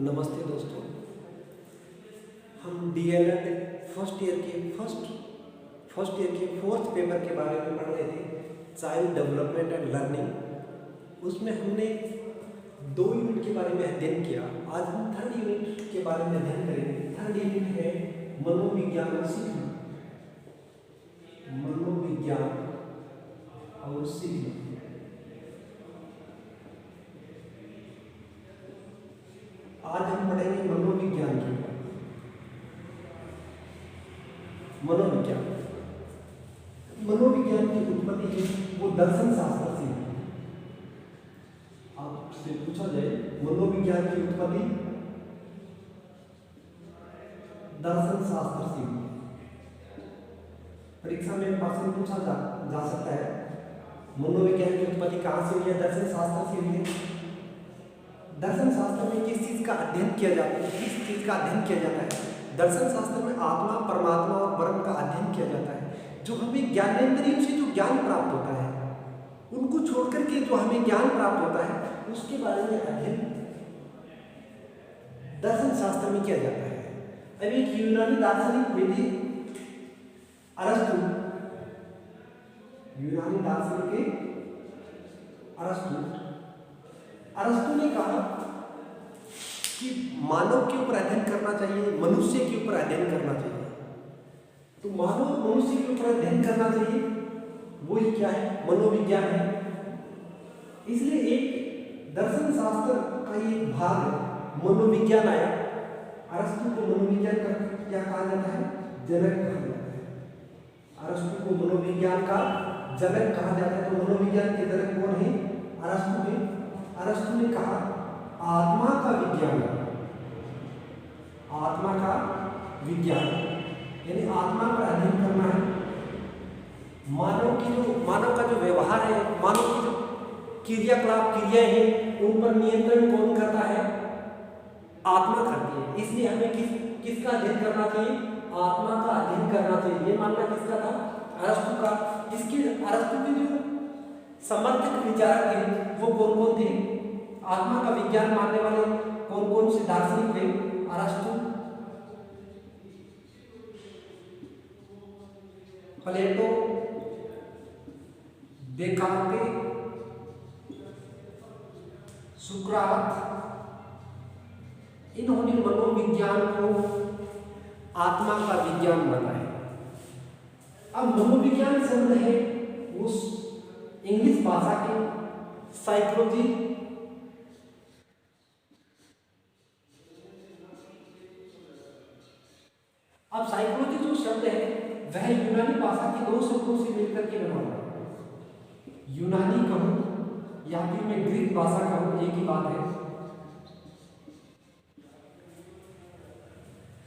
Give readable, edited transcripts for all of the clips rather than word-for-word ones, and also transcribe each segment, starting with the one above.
नमस्ते दोस्तों। हम डीएलएड फर्स्ट ईयर के फोर्थ पेपर के बारे में पढ़ रहे थे, चाइल्ड डेवलपमेंट एंड लर्निंग। उसमें हमने 2 यूनिट के बारे में अध्ययन किया। आज हम थर्ड यूनिट के बारे में अध्ययन करेंगे। थर्ड यूनिट है मनोविज्ञान और सीखना। मनोविज्ञान और सीखना। आज हम पढ़ेंगे मनोविज्ञान के ऊपर। मनोविज्ञान की उत्पत्ति है वो दर्शन शास्त्र से है। आपसे पूछा जाए मनोविज्ञान की उत्पत्ति दर्शन शास्त्र से हुई। परीक्षा में प्रश्न पूछा जा सकता है मनोविज्ञान की उत्पत्ति कहाँ से हुई है? दर्शन शास्त्र से हुई है। दर्शन शास्त्र में किस चीज का अध्ययन किया जाता है? दर्शन शास्त्र में आत्मा, परमात्मा और ब्रह्म का अध्ययन किया जाता है। जो हमें ज्ञानेंद्रियों से जो ज्ञान प्राप्त होता है, उनको छोड़कर के जो हमें ज्ञान प्राप्त होता है, उसके बारे में अध्ययन दर्शन शास्त्र में किया जाता है। अब एक यूनानी दार्शनिक हुए थे अरस्तु। अरस्तु ने कहा कि मानव के ऊपर अध्ययन करना चाहिए, मनुष्य के ऊपर अध्ययन करना चाहिए। तो मानव मनुष्य के ऊपर अध्ययन करना चाहिए, वो ही क्या है? मनोविज्ञान है। इसलिए एक दर्शन शास्त्र का एक भाग मनोविज्ञान आया। अरस्तु को मनोविज्ञान का क्या कहा जाता है? जनक कहा जाता है। अरस्तु को मनोविज्ञान का जनक कहा जाता है। तो मनोविज्ञान के जनक कौन है? अरस्तु है। अरस्तु ने कहा आत्मा का विज्ञान यानी आत्मा का अध्ययन करना है। मानव का जो व्यवहार है, मानव की जो क्रियाएं हैं, उन पर नियंत्रण कौन करता है? आत्मा करती है। इसलिए हमें किसका अध्ययन करना चाहिए? आत्मा का अध्ययन करना चाहिए। ये मानना किसका था? अरस्तु का। अरस्तु के जो समर्थक विचारक थे वो कौन थे? आत्मा का विज्ञान मानने वाले कौन से दार्शनिक थे? अरस्तु, प्लेटो, देकार्ते, सुकरात। इन्होंने मनोविज्ञान को आत्मा का विज्ञान बताया। अब मनोविज्ञान शब्द है उस इंग्लिश भाषा के साइकोलॉजी अब साइकोलॉजी जो शब्द है वह यूनानी भाषा के 2 शब्दों से मिलकर के बना हुआ है। यूनानी कहूं या फिर मैं ग्रीक भाषा कहूं, एक ही बात है।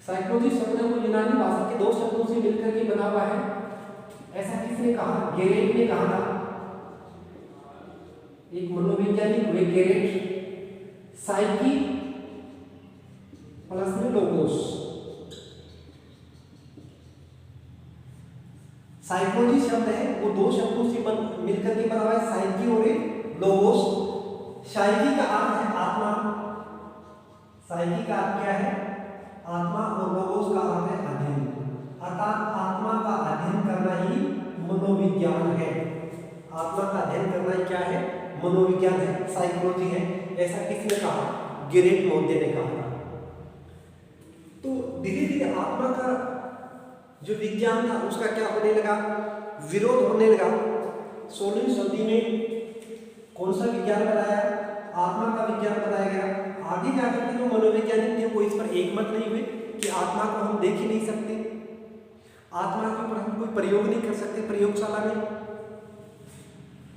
साइकोलॉजी शब्द है वो यूनानी भाषा के 2 शब्दों से मिलकर के बना हुआ है। ऐसा किसने कहा? गेरेट ने कहा था। एक मनोवैज्ञानिक हुए गेरेट। साइकी प्लस में लोगोस। साइकोलॉजी शब्द है वो 2 शब्दों से मिलकर के बना हुआ है, साइकी और एक लोगोस। साइकी का अर्थ है आत्मा। साइकी का अर्थ क्या है? आत्मा। और लोगोस का अर्थ है अध्ययन। अर्थात आत्मा का अध्ययन करना ही मनोविज्ञान है। आत्मा का अध्ययन करना ही क्या है? मनोविज्ञान है, साइकोलॉजी है। ऐसा किसने कहा? गेरेट मोंटे ने कहा। तो धीरे धीरे आत्मा का जो विज्ञान था उसका क्या होने लगा? विरोध होने लगा। 16वीं सदी में कौन सा विज्ञान बताया? आत्मा का विज्ञान बताया गया। आगे जाकर के जो मनोवैज्ञानिक थे वो इस पर एकमत नहीं हुए कि आत्मा को हम देख ही नहीं सकते, आत्मा के ऊपर हम कोई प्रयोग नहीं कर सकते प्रयोगशाला में।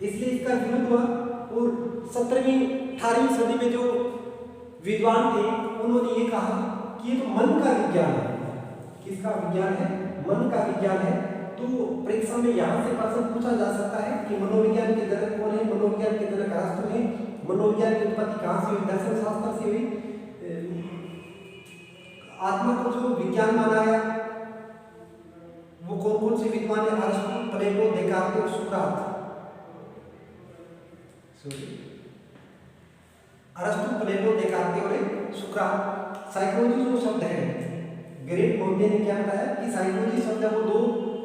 इसलिए इसका विरोध हुआ। और 17वीं 18वीं सदी में जो विद्वान थे उन्होंने ये कहा कि ये तो मन का विज्ञान है। किसका विज्ञान है? मन का विज्ञान है। तो परीक्षा में यहाँ से प्रश्न पूछा जा सकता है कि मनोविज्ञान के जनक कौन है? मनोविज्ञान के जनक अरस्तु है। मनोविज्ञान की उत्पत्ति कहाँ से हुई? दर्शन शास्त्र से हुई। आत्मा को जो विज्ञान माना गया वो कौन से विद्वान है? अरस्तु, प्लेटो, देकार्ते और सुकरात। अरस्तु, प्लेटो, देकार्ते और सुकरात। साइकोलॉजी जो शब्द है, ग्रेट मोंटे ने क्या बताया कि साइकोलॉजी शब्द है वो दो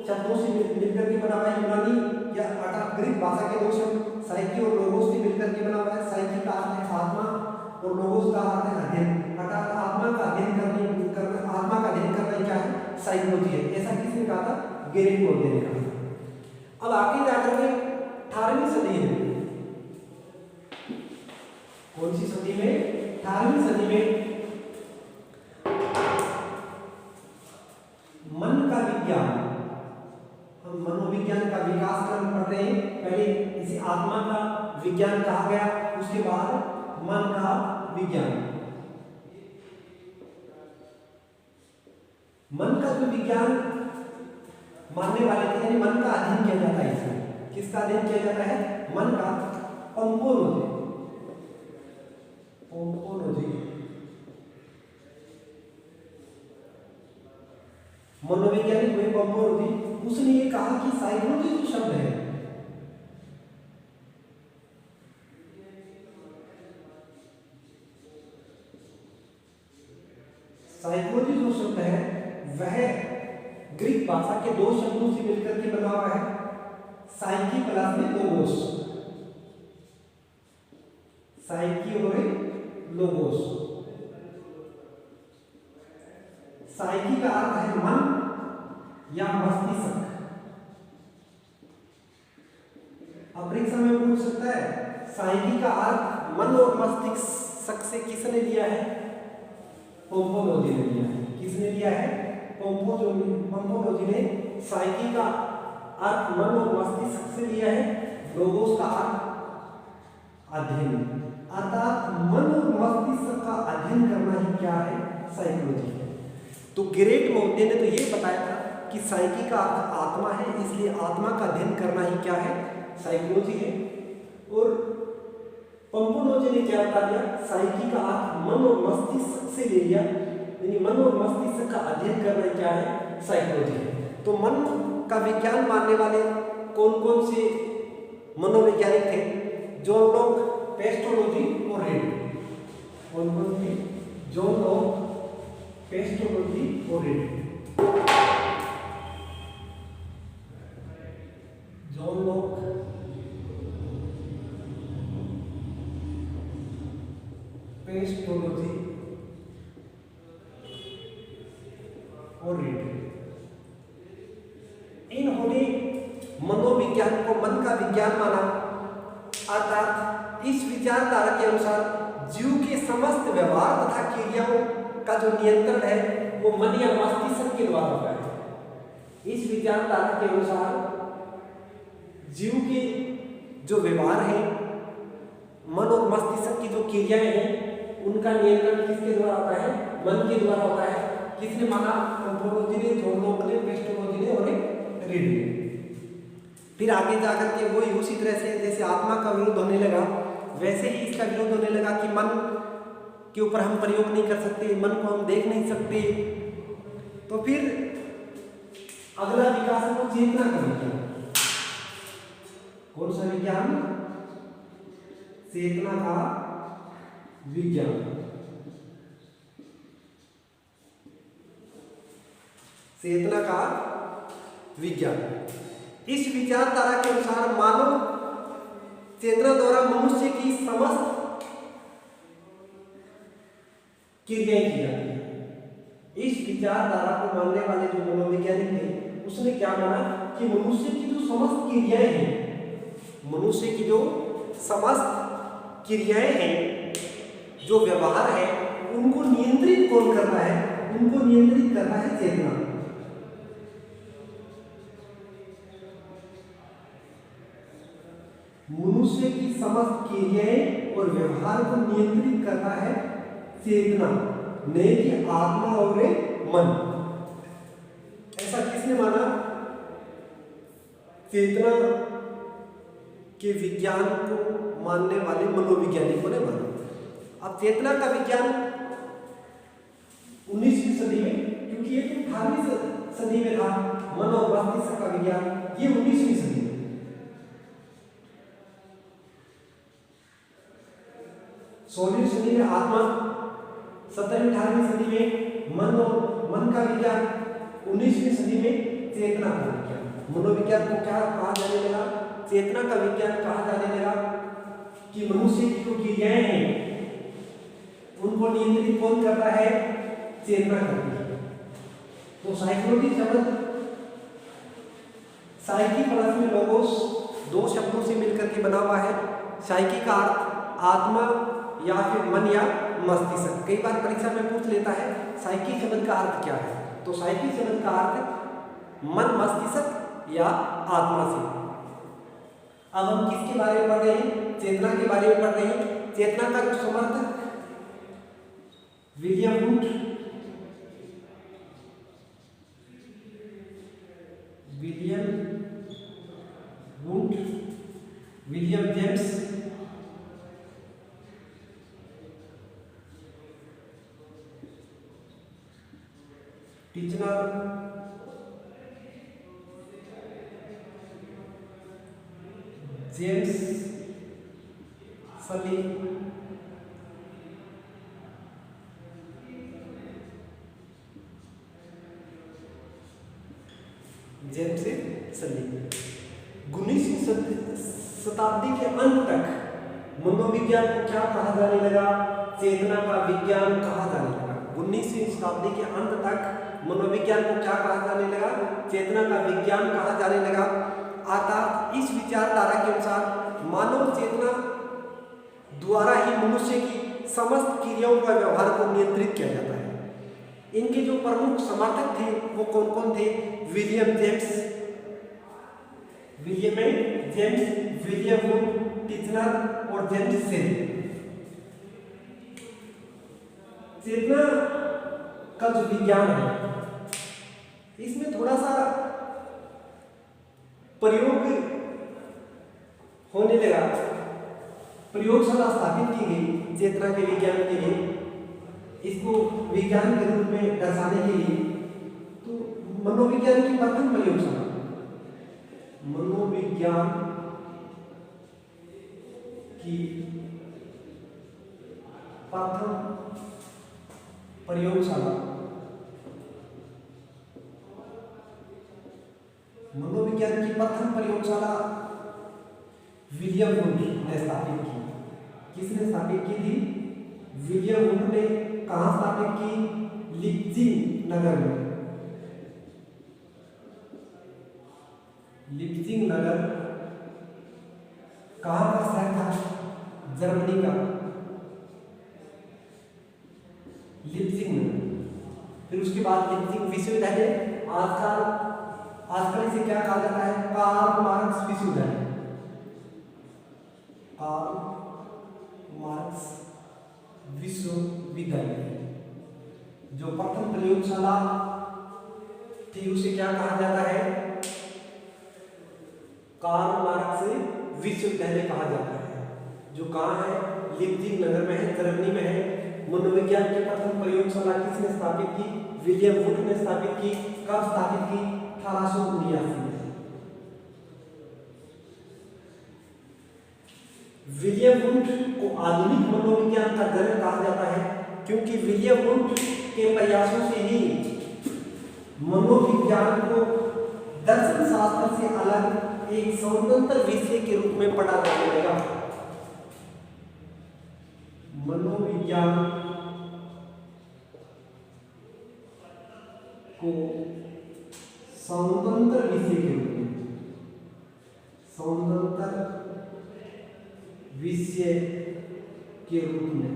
शब्दों से मिलकर के बना हुआ है। यूनानी या अर्थात ग्रीक भाषा के दो शब्द साइकी और लोगोस से मिलकर के बना हुआ है। साइकी का अर्थ है आत्मा और लोगोस का अर्थ है अध्ययन, अर्थात आत्मा का अध्ययन करना, आत्मा का अध्ययन करना क्या है, साइकोलॉजी है। ऐसा किसने कहा था? ग्रेट मोंटे ने कहा था। अब आगे जाकर के 18वीं सदी में, कौन सी सदी में? 18वीं सदी में मन का विज्ञान, हम मनोविज्ञान का विकास क्रम पढ़ रहे हैं। पहले इसे आत्मा का विज्ञान कहा गया, उसके बाद मन का विज्ञान। मन का जो विज्ञान मानने वाले थे, यानी मन का अध्ययन किया जाता है इसमें। किसका अध्ययन किया जाता है? मन का। पंपोलॉजी, मनोवैज्ञानिक हुए पंपोलॉजी। उसने ये कहा कि साइकोलॉजी जो शब्द है, साइकोलॉजी जो शब्द है वह ग्रीक भाषा के दो शब्दों से मिलकर के बना हुआ है, साइकी प्लस में लोगोस। साइकी और लोगोस। साइकी का अर्थ है मन या मस्तिष्क। अब परीक्षा में पूछ सकता है साइकी का अर्थ मन और मस्तिष्क से किसने लिया है? पंपोलॉजी ने लिया है। किसने लिया है? पंपोलॉजी ने साइकी का अर्थ मन और मस्तिष्क से लिया है, लोगोस का अर्थ अध्ययन, अर्थात मन और मस्तिष्क का अध्ययन करना ही क्या है? साइकोलॉजी है। तो ग्रेट मोंटे ने तो ये बताया था कि साइकी का अर्थ आत्मा है, इसलिए आत्मा का अध्ययन करना ही क्या है? साइकोलॉजी है। और पंपोलॉजी ने क्या बता दिया? साइकी का अर्थ मन और मस्तिष्क से ले लिया, यानी मन और मस्तिष्क का अध्ययन करना क्या है? साइकोलॉजी है। तो मन का विज्ञान मानने वाले कौन कौन से मनोवैज्ञानिक थे? जॉन लॉक, पेस्टोलॉजी और रीड। कौन कौन थे? जॉन लॉक, पेस्टोलॉजी और रीड। जॉन लॉक, पेस्टोलॉजी और रीड। इन्होंने मनोविज्ञान को मन का विज्ञान माना, अर्थात इस विचारधारा के अनुसार जीव के समस्त व्यवहार तथा क्रियाओं का जो नियंत्रण है वो मन या मस्तिष्क के द्वारा होता है। इस विचारधारा के अनुसार जीव के जो व्यवहार है, मन और मस्तिष्क की जो क्रियाएं हैं, उनका नियंत्रण किसके द्वारा होता है? मन के द्वारा होता है। किसने माना? पंपोलॉजी ने, जॉन लॉक ने, पेस्टोलॉजी ने और रीड ने। फिर आगे जाकर के वही उसी तरह से जैसे आत्मा का विरोध होने लगा, वैसे ही इसका विरोध होने लगा कि मन के ऊपर हम प्रयोग नहीं कर सकते, मन को हम देख नहीं सकते। तो फिर अगला विकास है वो चेतना का विज्ञान। कौन सा विज्ञान? चेतना का विज्ञान। चेतना का विज्ञान। इस विचारधारा के अनुसार मानव चेतना द्वारा मनुष्य की समस्त क्रियाएं की जाती है। इस विचारधारा को मानने वाले जो मनोवैज्ञानिक थे, उसने क्या माना कि मनुष्य की जो समस्त क्रियाएं हैं, मनुष्य की जो समस्त क्रियाएं हैं, जो व्यवहार है, उनको नियंत्रित कौन करता है? उनको नियंत्रित करता है चेतना। मनुष्य की समस्त क्रियाएं और व्यवहार को नियंत्रित करता है चेतना, नहीं कि आत्मा और मन। ऐसा किसने माना? चेतना के विज्ञान को मानने वाले मनोवैज्ञानिकों ने माना। अब चेतना का विज्ञान 19वीं सदी में, क्योंकि ये 18वीं सदी में था मन और मस्तिष्क का विज्ञान, ये 19वीं सदी में। 16वीं सदी में आत्मा 17वीं 18वीं सदी में मन का विज्ञान, 19वीं सदी में चेतना का विज्ञान। मनोविज्ञान को क्या कहा जाने लगा? चेतना का विज्ञान कहा जाने लगा कि मनुष्य की जो क्रियाएं हैं उनको नियंत्रित कौन करता है? चेतना करती है। तो साइकोलॉजी शब्द साइकी प्लस में लोगोस, दो शब्दों से मिलकर के बना हुआ है। साइकी का अर्थ आत्मा या फिर मन या मस्तिष्क। कई बार परीक्षा में पूछ लेता है साइकी शब्द का अर्थ क्या है, तो साइकी शब्द का अर्थ मन, मस्तिष्क या आत्मा से। अब हम किसके बारे में पढ़ रहे हैं? चेतना के बारे में पढ़ रहे हैं। चेतना का जो समर्थक William Wundt, William James, Titchener, James सली, जेम्स सली। 19वीं शताब्दी के अंत तक मनोविज्ञान को क्या कहा जाने लगा? चेतना का विज्ञान कहा जाने लगा। 19वीं शताब्दी के अंत तक मनोविज्ञान को क्या कहा जाने लगा? चेतना का विज्ञान कहा जाने लगा। अर्थात इस विचारधारा के अनुसार मानव चेतना द्वारा ही मनुष्य की समस्त क्रियाओं का व्यवहार को नियंत्रित किया जाता है। इनके जो प्रमुख समर्थक थे वो कौन कौन थे? विलियम वुड, टिचनर और जेम्स सेली। चेतना का जो विज्ञान है इसमें थोड़ा सा प्रयोग होने लगा, प्रयोगशाला स्थापित की गई चेतना के विज्ञान के लिए, इसको विज्ञान के रूप में दर्शाने के लिए। तो मनोविज्ञान की प्रथम प्रयोगशाला, मनोविज्ञान की प्रथम प्रयोगशाला, मनोविज्ञान की प्रथम प्रयोगशाला विलियम वुंट ने स्थापित की। किसने स्थापित की थी? विलियम वुंट ने। कहाँ स्थापित की? लीप्जिंग नगर में। लीप्जिंग नगर कहाँ का शहर था? जर्मनी का लीप्जिंग नगर। फिर उसके बाद लीप्जिंग विश्वविद्यालय, आजकल इसे क्या कहा जाता है? कार्ल मार्क्स विश्वविद्यालय। कार्ल मार्क्स विश्वविद्यालय जो प्रथम प्रयोगशाला थी उसे क्या कहा जाता है? कार्ल मार्क्स विश्वविद्यालय कहा जाता है, जो कहाँ है? लीप्जिंग नगर में है, जर्मनी में है। मनोविज्ञान की प्रथम प्रयोगशाला किसने स्थापित की? विलियम वुंट ने स्थापित की। कब स्थापित की? 1879 में। विलियम वुंट को आधुनिक मनोविज्ञान का जनक कहा जाता है, क्योंकि विलियम वुंट के प्रयासों से ही मनोविज्ञान को दर्शन शास्त्र से अलग एक स्वतंत्र विषय के रूप में पढ़ा जाने लगा। मनोविज्ञान को स्वतंत्र विषय के रूप में, स्वतंत्र विषय के रूप में,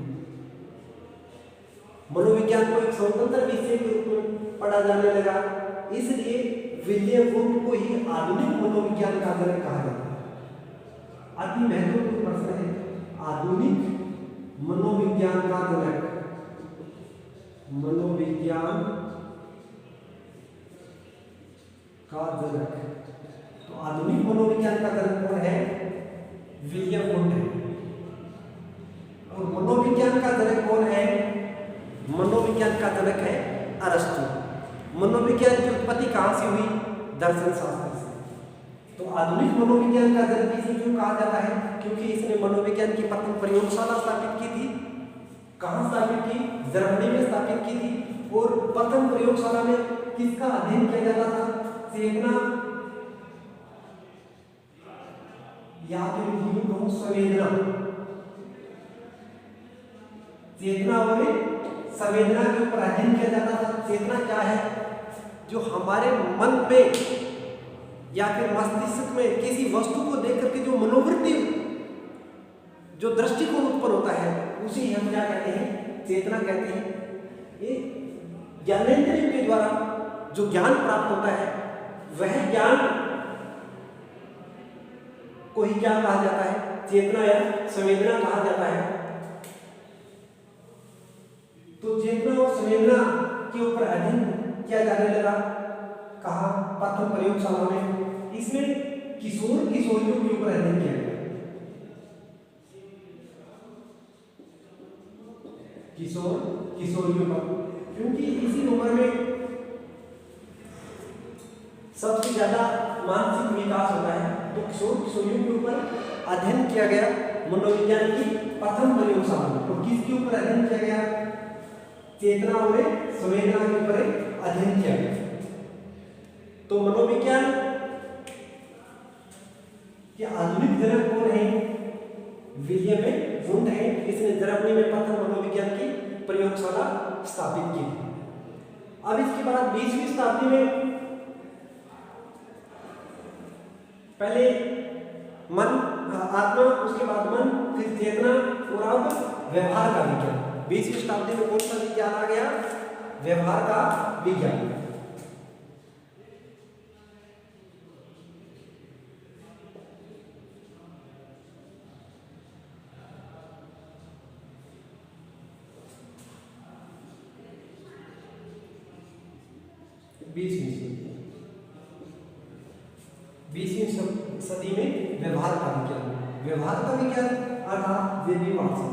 मनोविज्ञान को एक स्वतंत्र विषय के रूप में पढ़ा जाने लगा। इसलिए विलियम वुंट को ही आधुनिक मनोविज्ञान का जनक कहा जाता है। अति महत्वपूर्ण प्रश्न है, आधुनिक मनोविज्ञान का जनक, मनोविज्ञान का जनक। तो आधुनिक मनोविज्ञान का जनक कौन है? विलियम वुंट है। और मनोविज्ञान का जनक कौन है? मनोविज्ञान का जनक है अरस्तु। मनोविज्ञान की उत्पत्ति कहाँ से हुई? दर्शन शास्त्र से। तो आधुनिक मनोविज्ञान का जनक इसलिए क्यों कहा जाता है? क्योंकि इसने मनोविज्ञान की प्रथम प्रयोगशाला स्थापित की थी कहाँ स्थापित की? जर्मनी में स्थापित की थी। और प्रथम प्रयोगशाला में किसका अध्ययन किया जाता था? चेतना या फिर यूं कहूं संवेदना। चेतना और संवेदना के ऊपर अध्ययन किया जाता था। चेतना क्या है? जो हमारे मन में या फिर मस्तिष्क में किसी वस्तु को देख करके जो मनोवृत्ति, जो दृष्टिकोण उत्पन्न होता है, उसे हम क्या कहते हैं? चेतना कहते हैं। ये ज्ञानेंद्रियों के द्वारा जो ज्ञान प्राप्त होता है, वह ज्ञान को ही क्या कहा जाता है? चेतना या संवेदना कहा जाता है। तो चेतना और संवेदना के ऊपर अध्ययन किया जाने लगा। कहा? प्रथम प्रयोगशाला में। इसमें किशोर किशोरियों के ऊपर अध्ययन किया गया। किशोर किशोरियों पर, क्योंकि इसी उम्र में सबसे ज्यादा मानसिक विकास होता है। तो किशोर किशोरियों के ऊपर अध्ययन किया गया मनोविज्ञान की प्रथम प्रयोगशाला में। तो किसके ऊपर अध्ययन किया गया? चेतना और संवेदना के ऊपर अध्ययन किया गया। तो मनोविज्ञान के आधुनिक जनक कौन है? विलियम वुंड है। इसने जर्मनी में प्रथम मनोविज्ञान की प्रयोगशाला स्थापित की थी। अब इसके बाद 20वीं शताब्दी में पहले मन, आत्मा, उसके बाद मन, फिर चेतना और अब व्यवहार का विज्ञान। 20वीं शताब्दी में कौन सा विज्ञान आ गया? व्यवहार का विज्ञान। बीसवीं सदी में व्यवहार का विज्ञान। व्यवहार का विज्ञान अर्थात जेबी वाटसन।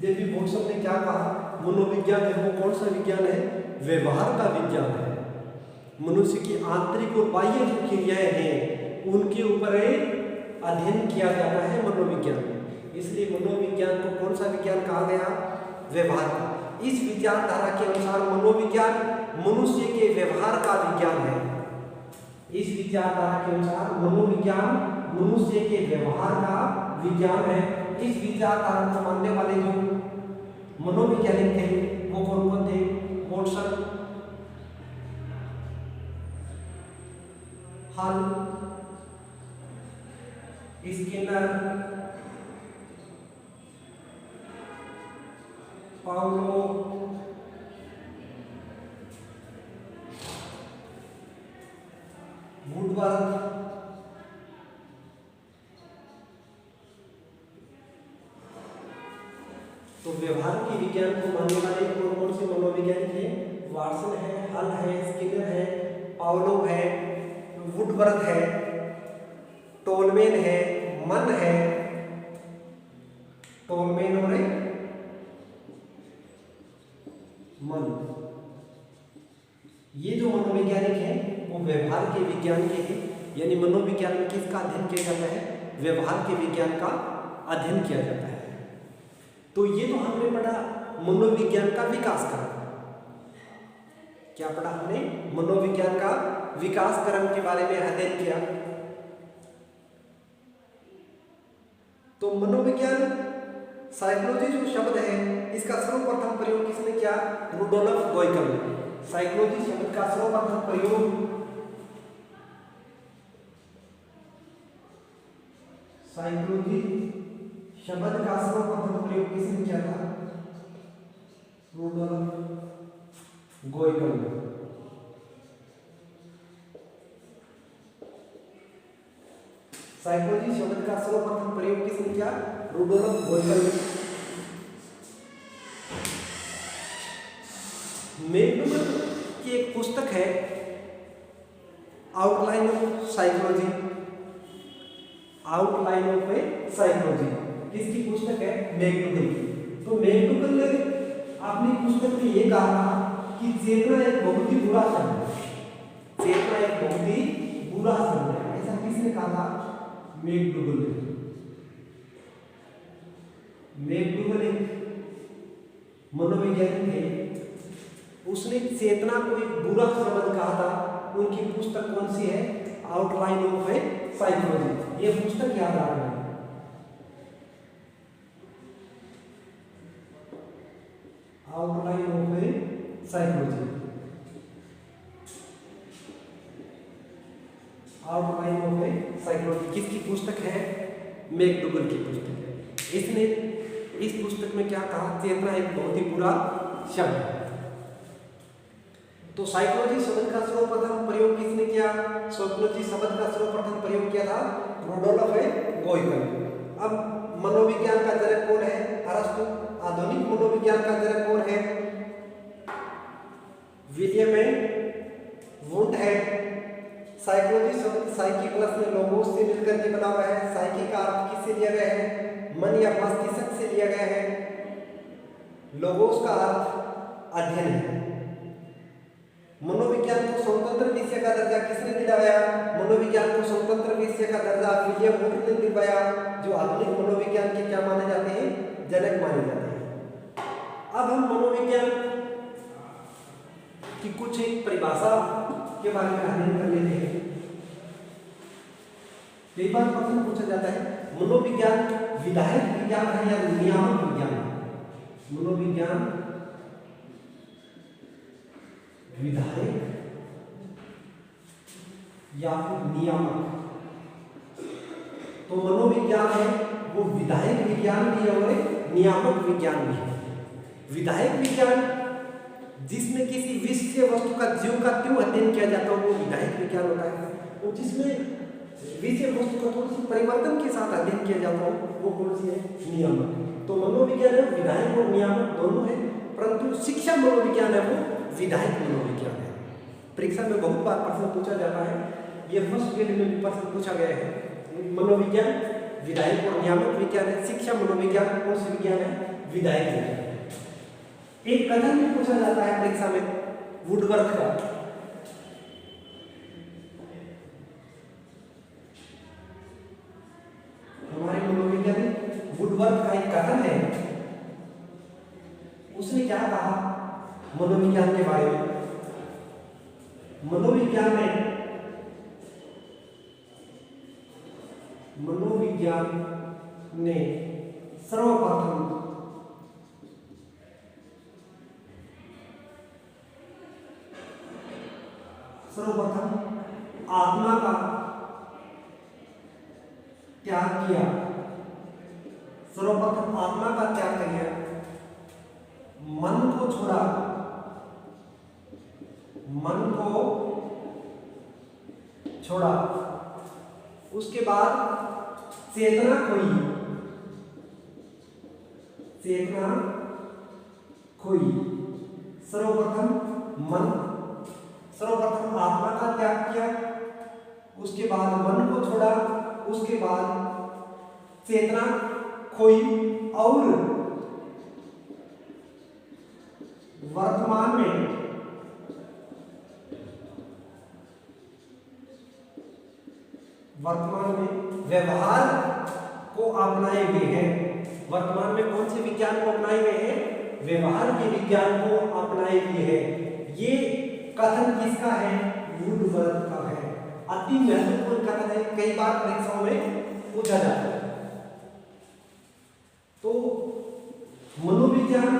जेबी वाटसन ने क्या कहा? मनोविज्ञान है वो कौन सा विज्ञान है? व्यवहार का विज्ञान है। मनुष्य की आंतरिक और बाह्य जो क्रियाएं हैं उनके ऊपर अध्ययन किया जाता है मनोविज्ञान में। इसलिए मनोविज्ञान को कौन सा विज्ञान कहा गया? व्यवहार का। इस विचारधारा के अनुसार मनोविज्ञान मनुष्य के व्यवहार का विज्ञान है। इस विचारधारा के अनुसार मनोविज्ञान मनुष्य के व्यवहार का विज्ञान है। इस विचारधारा को मानने वाले जो मनोवैज्ञानिक थे वो कौन कौन थे? वॉटसन, हल, स्किनर, पाउलो, वुडवर्थ, तो व्यवहार के विज्ञान को मानने वाले कौन कौन से मनोवैज्ञानिक हैं? वाटसन है, हल है, स्किनर है, पाउलो है, वुडवर्थ है, टोलमेन है, मन है, टोलमेन और मन। ये जो मनोवैज्ञानिक हैं वो व्यवहार के विज्ञान के हैं। यानी मनोविज्ञान में किसका अध्ययन किया जाता है? व्यवहार के विज्ञान का अध्ययन किया जाता है। तो ये तो हमने पढ़ा मनोविज्ञान का विकास क्रम। क्या पढ़ा हमने? मनोविज्ञान का विकास क्रम के बारे में अध्ययन किया। तो मनोविज्ञान साइकोलॉजी जो शब्द है इसका सर्वप्रथम प्रयोग किसने किया? रुडोल्फ गोइकल ने। साइकोलॉजी शब्द का सर्वप्रथम प्रयोग साइकोलॉजी शब्द का सर्वप्रथम प्रयोग किसने किया था? रुडोल्फ गोइकल ने। साइकोलॉजी शब्द का सर्वप्रथम प्रयोग किसने किया? रुडोल्फ गोइकल ने। मैकडूगल की एक पुस्तक है outline of psychology. Outline of psychology किसकी पुस्तक है? मैकडूगल की। तो मैकडूगल ने अपनी पुस्तक में ये कहा था कि चेतना एक बहुत ही बुरा शब्द है। चेतना एक बहुत ही बुरा शब्द है, ऐसा किसने कहा था? मैकडूगल ने। मैकडूगल एक मनोवैज्ञानिक थे, उसने चेतना को एक बुरा शब्द कहा था। उनकी पुस्तक कौन सी है? Outline of A psychology. ये पुस्तक याद आ रहा है। Outline of A psychology, outline of A psychology किसकी पुस्तक है? मैकडूगल की पुस्तक है। इसने इस पुस्तक में क्या कहा? चेतना एक बहुत ही बुरा शब्द है। तो साइकोलॉजी शब्द का सर्वप्रथम प्रयोग किसने किया? साइकोलॉजी शब्द का सर्वप्रथम प्रयोग किया था रुडोल्फ गोइकर। अब मनोविज्ञान का जनक कौन है? अरस्तु। आधुनिक मनोविज्ञान का जनक कौन है? विलियम वुंड है। साइकोलॉजी शब्द साइकी प्लस में लोगोस से मिलकर के बना हुआ है। साइकी का अर्थ किससे लिया गया है? मन या मस्तिष्क से लिया गया है। लोगोस का अर्थ अध्ययन है। मनोविज्ञान को स्वतंत्र विषय का दर्जा किसने दिलाया? मनोविज्ञान को स्वतंत्र विषय का दर्जा विलियम वुंड ने दिलवाया, जो आधुनिक मनोविज्ञान के क्या माने जाते हैं? जनक माने जाते हैं। अब हम मनोविज्ञान की कुछ एक परिभाषा के बारे में अध्ययन कर लेते हैं। कई बार प्रश्न पूछा जाता है, मनोविज्ञान विधायक विज्ञान है या नियामक विज्ञान है? मनोविज्ञान विधायक या फिर नियामक? तो मनोविज्ञान है वो विधायक विज्ञान भी है और नियामक विज्ञान भी है। विधायक विज्ञान जिसमें किसी विषय वस्तु का ज्यों का त्यों अध्ययन किया जाता है वो विधायक विज्ञान होता है। और जिसमें विषय वस्तु का थोड़ी सी परिवर्तन के साथ अध्ययन किया जाता हो वो कौन सी है? नियामक। तो मनोविज्ञान है विधायक और नियामक दोनों है, परंतु शिक्षा मनोविज्ञान है वो विधायक मनोविज्ञान है। परीक्षा में बहुत बार प्रश्न पूछा जाता है, ये फर्स्ट ग्रेड में भी प्रश्न पूछा गया है। मनोविज्ञान विधायक और नियामक विज्ञान है। शिक्षा मनोविज्ञान कौन सी विज्ञान है? विधायक विज्ञान। एक कथन भी पूछा जाता है परीक्षा में वुडवर्थ का। हमारे मनोवैज्ञानिक वुडवर्थ का एक कथन है, उसने क्या कहा मनोविज्ञान के बारे में? मनोविज्ञान ने सर्वप्रथम आत्मा का त्याग किया। सर्वप्रथम आत्मा का त्याग किया, मन को छोड़ा, मन को छोड़ा, उसके बाद चेतना खोई, चेतना खोई। सर्वप्रथम आत्मा का त्याग किया, उसके बाद मन को छोड़ा, उसके बाद चेतना खोई और वर्तमान में व्यवहार को अपनाए हुए हैं। वर्तमान में कौन से विज्ञान को अपनाए हुए हैं? व्यवहार के विज्ञान को अपनाए हुए हैं। ये कथन किसका है? वुडवर्थ का है। अति महत्वपूर्ण कथन है, कई बार परीक्षाओं में पूछा जाता है। तो मनोविज्ञान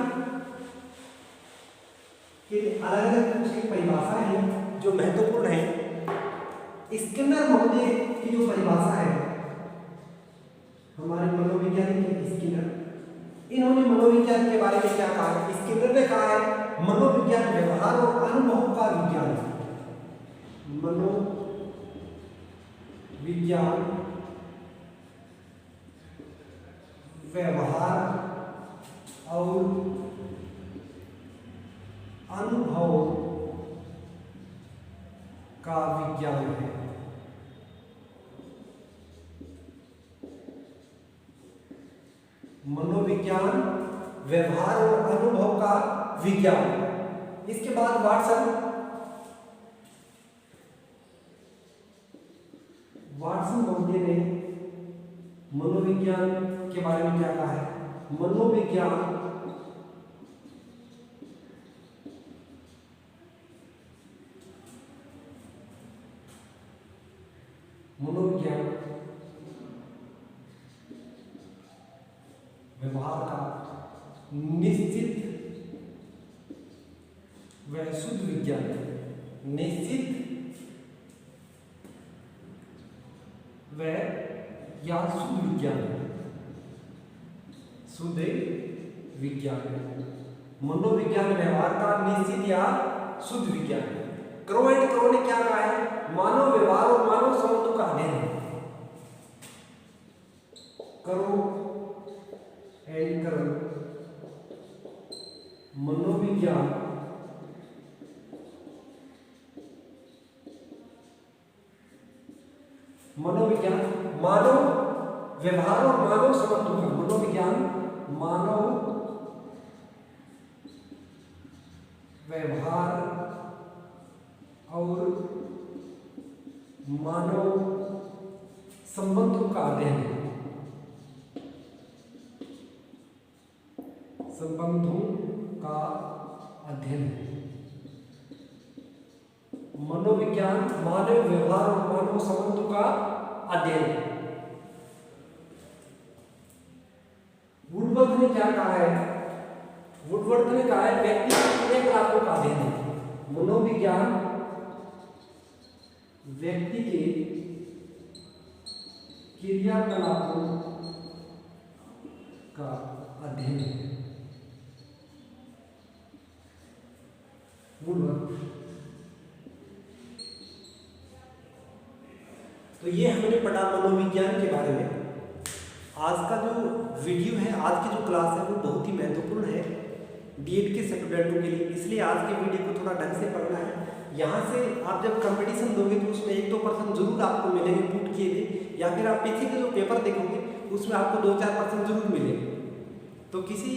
के अलग अलग कुछ परिभाषाएं हैं जो महत्वपूर्ण है। स्किनर महोदय की जो परिभाषा है, हमारे मनोवैज्ञानिक स्किनर, इन्होंने मनोविज्ञान के बारे में क्या कहा है? स्किनर ने कहा है मनोविज्ञान व्यवहार और अनुभव का विज्ञान है। मनोविज्ञान व्यवहार और अनुभव का विज्ञान है। मनोविज्ञान व्यवहार और अनुभव का विज्ञान। इसके बाद वाटसन वाटसन बम्बे ने मनोविज्ञान के बारे में क्या कहा है? मनोविज्ञान व्यवहार का निश्चित व शुद्ध विज्ञान है। निश्चित व या शुद्ध विज्ञान है। शुद्ध विज्ञान है। मनोविज्ञान व्यवहार का निश्चित या शुद्ध विज्ञान है। क्रो एंड क्रो ने क्या कहा है? मानव व्यवहार और मानव संबंधों का अध्ययन है। क्रो एंड क्रो मनोविज्ञान मानव व्यवहार और मानव संबंधों का मनोविज्ञान मानव व्यवहार और मानव संबंधों का अध्ययन है। संबंधों का अध्ययन है। मनोविज्ञान मानव व्यवहार और मानव संबंधों का अध्ययन है। वुडवर्थ ने क्या कहा है? वुडवर्थ ने कहा है व्यक्ति के क्रियाकलापों का अध्ययन है। मनोविज्ञान व्यक्ति के क्रियाकलापों का अध्ययन है। तो ये हमने पढ़ा मनोविज्ञान के बारे में। आज का जो वीडियो है, आज की जो क्लास है, वो बहुत ही महत्वपूर्ण है बीएड के स्टूडेंटों के लिए। इसलिए आज के वीडियो को थोड़ा ढंग से पढ़ना है। यहाँ से आप जब कंपटीशन दोगे तो उसमें 1-2% जरूर आपको मिलेंगे पुट किए गए, या फिर आप पीछे के जो पेपर देखोगे उसमें आपको 2-4% जरूर मिलेंगे। तो किसी